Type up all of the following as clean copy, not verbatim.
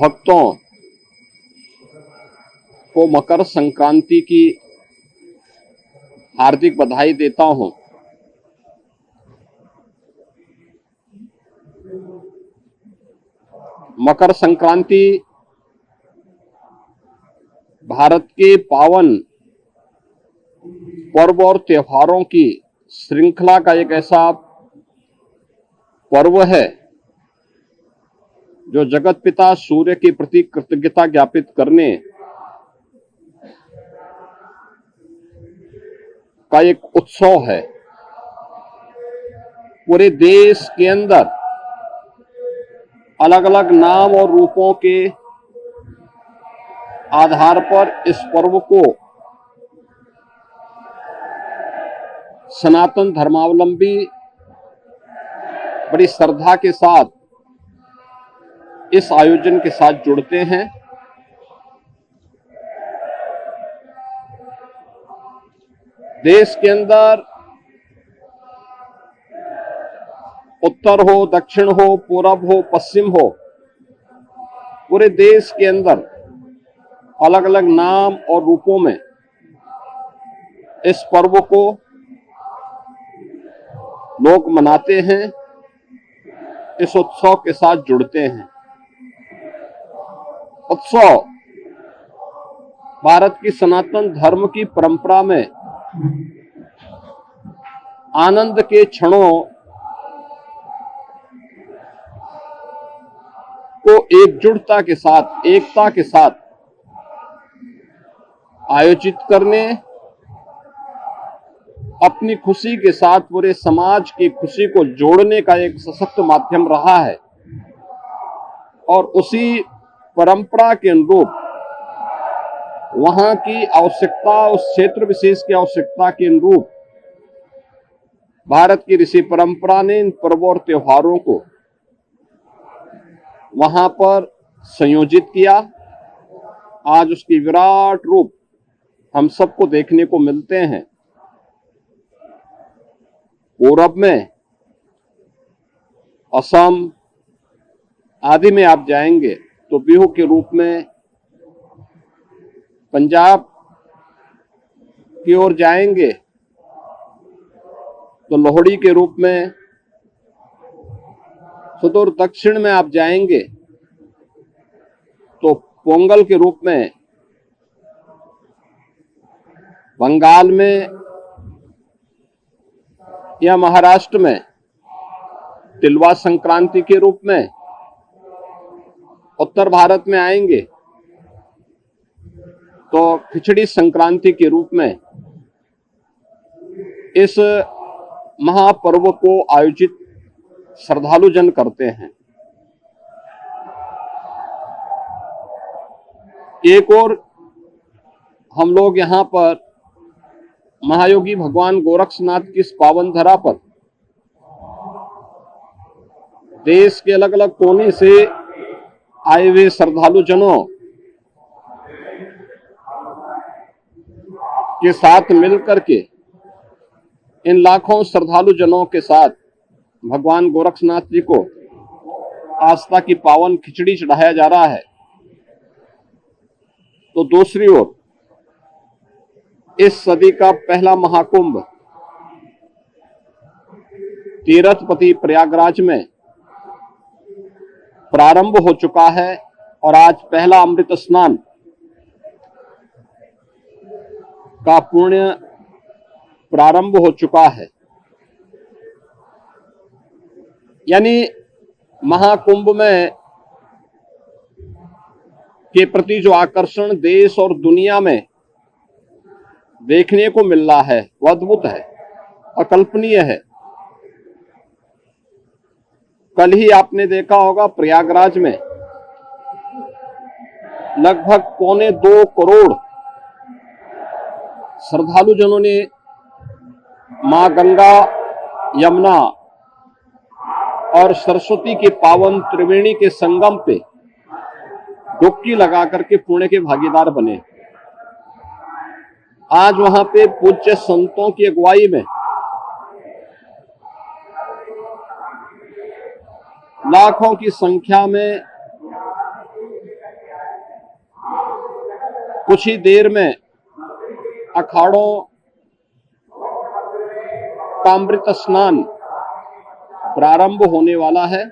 भक्तों को मकर संक्रांति की हार्दिक बधाई देता हूं। मकर संक्रांति भारत के पावन पर्व और त्योहारों की श्रृंखला का एक ऐसा पर्व है जो जगत पिता सूर्य के प्रति कृतज्ञता ज्ञापित करने का एक उत्सव है। पूरे देश के अंदर अलग अलग नाम और रूपों के आधार पर इस पर्व को सनातन धर्मावलंबी बड़ी श्रद्धा के साथ इस आयोजन के साथ जुड़ते हैं। देश के अंदर उत्तर हो, दक्षिण हो, पूरब हो, पश्चिम हो, पूरे देश के अंदर अलग अलग नाम और रूपों में इस पर्व को लोग मनाते हैं, इस उत्सव के साथ जुड़ते हैं। उत्सव भारत की सनातन धर्म की परंपरा में आनंद के क्षणों को एकजुटता के साथ, एकता के साथ आयोजित करने, अपनी खुशी के साथ पूरे समाज की खुशी को जोड़ने का एक सशक्त माध्यम रहा है। और उसी परंपरा के अनुरूप वहां की आवश्यकता, उस क्षेत्र विशेष की आवश्यकता के अनुरूप भारत की ऋषि परंपरा ने इन पर्वों और त्योहारों को वहां पर संयोजित किया। आज उसकी विराट रूप हम सबको देखने को मिलते हैं। पूरब में असम आदि में आप जाएंगे तो बिहू के रूप में, पंजाब की ओर जाएंगे तो लोहड़ी के रूप में, सुदूर दक्षिण में आप जाएंगे तो पोंगल के रूप में, बंगाल में या महाराष्ट्र में तिलवा संक्रांति के रूप में, उत्तर भारत में आएंगे तो खिचड़ी संक्रांति के रूप में इस महापर्व को आयोजित श्रद्धालु जन करते हैं। एक और हम लोग यहाँ पर महायोगी भगवान गोरक्षनाथ की इस पावन धरा पर देश के अलग अलग कोने से आए हुए श्रद्धालु जनों के साथ मिलकर के, इन लाखों श्रद्धालु जनों के साथ भगवान गोरक्षनाथ जी को आस्था की पावन खिचड़ी चढ़ाया जा रहा है। तो दूसरी ओर इस सदी का पहला महाकुंभ तीर्थपति प्रयागराज में प्रारंभ हो चुका है और आज पहला अमृत स्नान का पुण्य प्रारंभ हो चुका है। यानी महाकुंभ में के प्रति जो आकर्षण देश और दुनिया में देखने को मिल रहा है वह अद्भुत है, अकल्पनीय है। कल ही आपने देखा होगा प्रयागराज में लगभग 1.25 करोड़ श्रद्धालु जनों ने मां गंगा, यमुना और सरस्वती के पावन त्रिवेणी के संगम पे डुबकी लगा करके पुण्य के भागीदार बने। आज वहां पे पूज्य संतों की अगुवाई में लाखों की संख्या में कुछ ही देर में अखाड़ों का अमृत स्नान प्रारंभ होने वाला है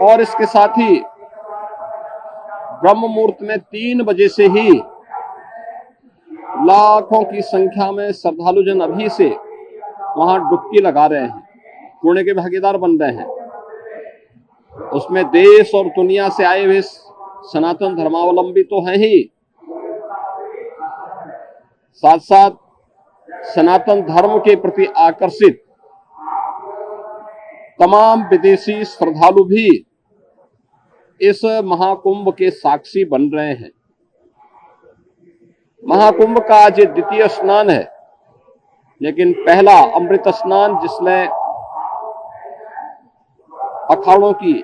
और इसके साथ ही ब्रह्म मुहूर्त में 3 बजे से ही लाखों की संख्या में श्रद्धालुजन अभी से वहां डुबकी लगा रहे हैं, पुण्य के भागीदार बन रहे हैं। उसमें देश और दुनिया से आए हुए सनातन धर्मावलंबी तो हैं ही, साथ साथ सनातन धर्म के प्रति आकर्षित तमाम विदेशी श्रद्धालु भी इस महाकुंभ के साक्षी बन रहे हैं। महाकुंभ का आज द्वितीय स्नान है, लेकिन पहला अमृत स्नान जिसमें अखाड़ों की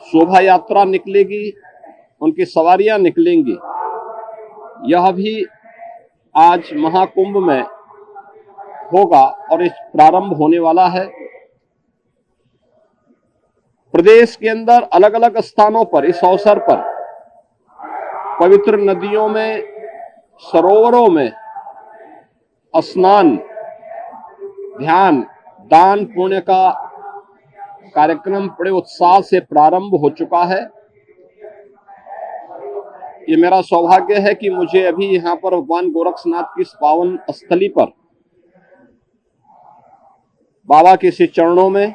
शोभा यात्रा निकलेगी, उनकी सवारियां निकलेंगी, यह भी आज महाकुंभ में होगा और इस प्रारंभ होने वाला है। प्रदेश के अंदर अलग अलग स्थानों पर इस अवसर पर पवित्र नदियों में, सरोवरों में स्नान, ध्यान, दान, पुण्य का कार्यक्रम बड़े उत्साह से प्रारंभ हो चुका है। ये मेरा सौभाग्य है कि मुझे अभी यहाँ पर भगवान गोरक्षनाथ की इस पावन स्थली पर बाबा के श्री चरणों में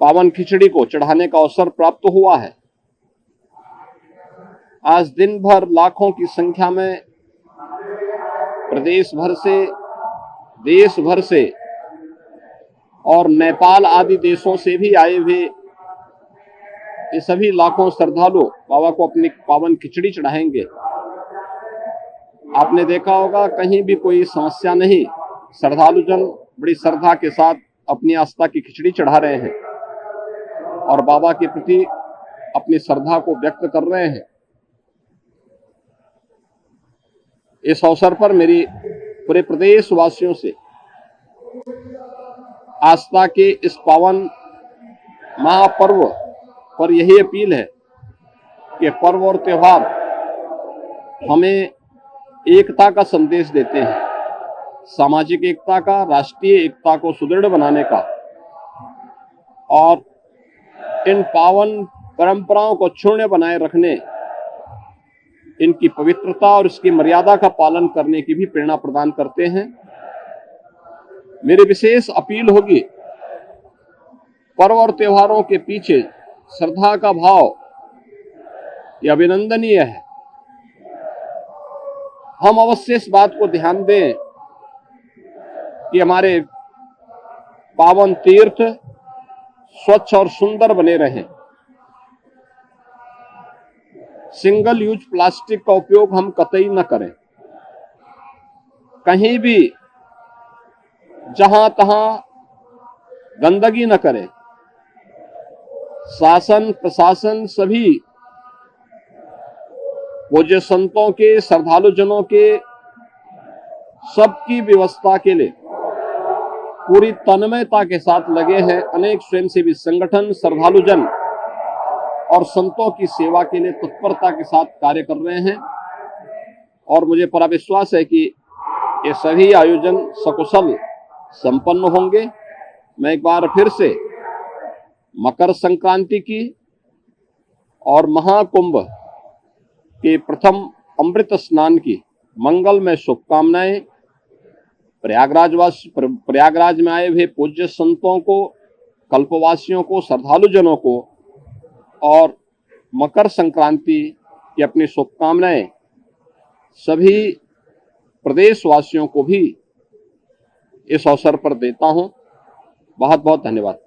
पावन खिचड़ी को चढ़ाने का अवसर प्राप्त हुआ है। आज दिन भर लाखों की संख्या में प्रदेश भर से, देश भर से और नेपाल आदि देशों से भी आए हुए ये सभी लाखों श्रद्धालु बाबा को अपनी पावन खिचड़ी चढ़ाएंगे। आपने देखा होगा कहीं भी कोई समस्या नहीं, श्रद्धालुजन बड़ी श्रद्धा के साथ अपनी आस्था की खिचड़ी चढ़ा रहे हैं और बाबा के प्रति अपनी श्रद्धा को व्यक्त कर रहे हैं। इस अवसर पर मेरी पूरे प्रदेश वासियों से आस्था के इस पावन महापर्व पर यही अपील है कि पर्व और त्योहार हमें एकता का संदेश देते हैं, सामाजिक एकता का, राष्ट्रीय एकता को सुदृढ़ बनाने का, और इन पावन परंपराओं को अक्षुण्य बनाए रखने, इनकी पवित्रता और इसकी मर्यादा का पालन करने की भी प्रेरणा प्रदान करते हैं। मेरी विशेष अपील होगी, पर्व और त्योहारों के पीछे श्रद्धा का भाव यह अभिनंदनीय है। हम अवश्य इस बात को ध्यान दें कि हमारे पावन तीर्थ स्वच्छ और सुंदर बने रहें। सिंगल यूज प्लास्टिक का उपयोग हम कतई न करें। कहीं भी जहां तहां गंदगी न करें। शासन प्रशासन सभी पूज्य संतों के, श्रद्धालुजनों के सबकी व्यवस्था के लिए पूरी तन्मयता के साथ लगे हैं। अनेक स्वयंसेवी संगठन श्रद्धालुजन और संतों की सेवा के लिए तत्परता के साथ कार्य कर रहे हैं और मुझे पूरा विश्वास है कि ये सभी आयोजन सकुशल संपन्न होंगे। मैं एक बार फिर से मकर संक्रांति की और महाकुंभ के प्रथम अमृत स्नान की मंगलमय शुभकामनाएं प्रयागराज में आए हुए पूज्य संतों को, कल्पवासियों को, श्रद्धालुजनों को और मकर संक्रांति की अपनी शुभकामनाएं सभी प्रदेशवासियों को भी इस अवसर पर देता हूं। बहुत बहुत धन्यवाद।